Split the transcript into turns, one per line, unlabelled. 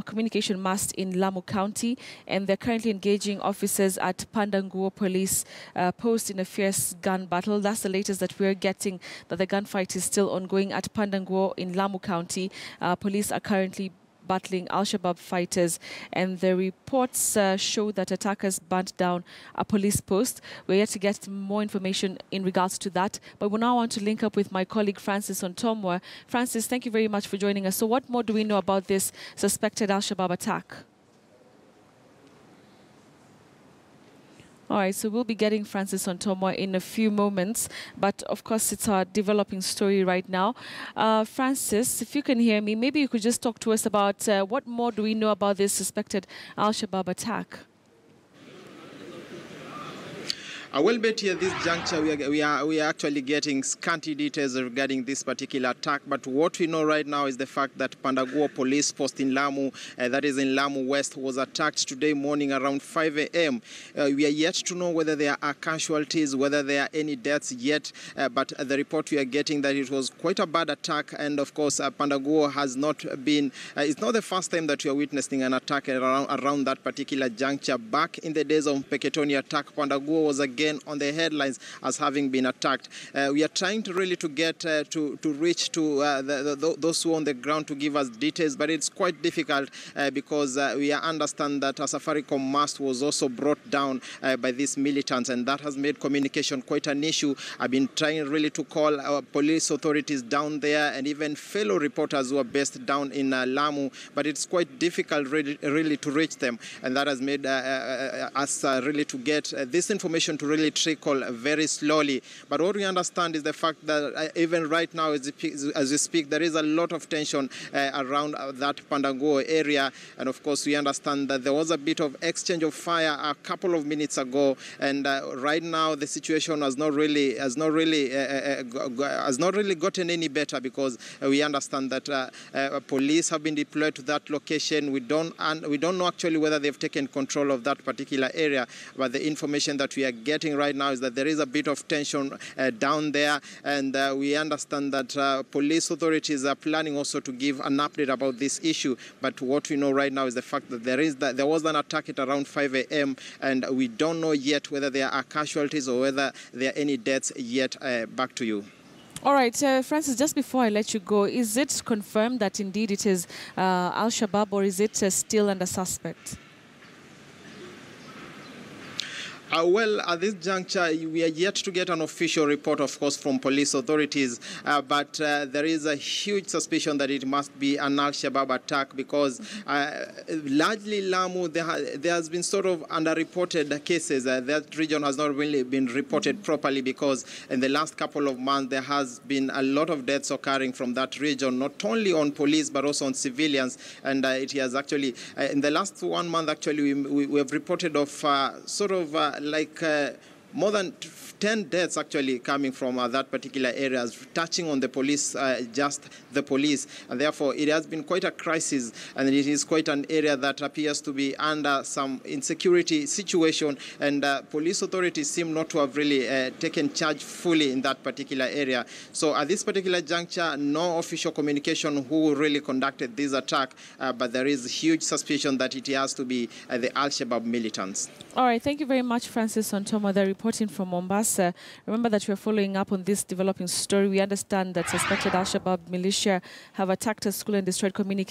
communication mast in Lamu County, and they're currently engaging officers at Pandanguo police post in a fierce gun battle. That's the latest that we're getting, that the gunfight is still ongoing at Pandanguo in Lamu County. Police are currently battling Al-Shabaab fighters, and the reports show that attackers burnt down a police post. We're yet to get more information in regards to that, but we now want to link up with my colleague Francis Ontomwa. Francis, thank you very much for joining us. So what more do we know about this suspected Al-Shabaab attack? All right, so we'll be getting Francis Ontomwa in a few moments, but of course it's our developing story right now. Francis, if you can hear me, maybe you could just talk to us about what more do we know about this suspected Al-Shabaab attack?
Well, Betty, at this juncture, we are actually getting scanty details regarding this particular attack. But what we know right now is the fact that Pandanguo police post in Lamu, that is in Lamu West, was attacked today morning around 5 a.m. We are yet to know whether there are casualties, whether there are any deaths yet. But the report we are getting that it was quite a bad attack. And of course, Pandanguo has not been, it's not the first time that we are witnessing an attack around that particular juncture. Back in the days of Peketoni attack, Pandanguo was again on the headlines as having been attacked. We are trying to really get to reach to those who are on the ground to give us details, but it's quite difficult because we understand that a Safaricom mast was also brought down by these militants, and that has made communication quite an issue. I've been trying really to call our police authorities down there and even fellow reporters who are based down in Lamu, but it's quite difficult really to reach them, and that has made us really to get this information to really trickle very slowly. But what we understand is the fact that even right now, as we speak, there is a lot of tension around that Pandanguo area. And of course, we understand that there was a bit of exchange of fire a couple of minutes ago. And right now, the situation has not really gotten any better, because we understand that police have been deployed to that location. We don't know actually whether they've taken control of that particular area, but the information that we are getting right now is that there is a bit of tension down there, and we understand that police authorities are planning also to give an update about this issue. But what we know right now is the fact that there was an attack at around 5 a.m. and we don't know yet whether there are casualties or whether there are any deaths yet. Back to you.
All right, Francis, just before I let you go, is it confirmed that indeed it is Al-Shabaab, or is it still under suspect?
Well, at this juncture, we are yet to get an official report, of course, from police authorities, but there is a huge suspicion that it must be an Al-Shabaab attack, because largely Lamu, there has been sort of underreported cases. That region has not really been reported properly, because in the last couple of months, there has been a lot of deaths occurring from that region, not only on police, but also on civilians. And it has actually, in the last 1 month, actually, we have reported of sort of more than 10 deaths actually coming from that particular area, touching on the police, just the police. And therefore, it has been quite a crisis, and it is quite an area that appears to be under some insecurity situation, and police authorities seem not to have really taken charge fully in that particular area. So at this particular juncture, no official communication who really conducted this attack, but there is huge suspicion that it has to be the Al-Shabaab militants.
All right, thank you very much, Francis Ontomwa, reporting from Mombasa. Remember that we're following up on this developing story. We understand that suspected Al-Shabaab militia have attacked a school and destroyed communication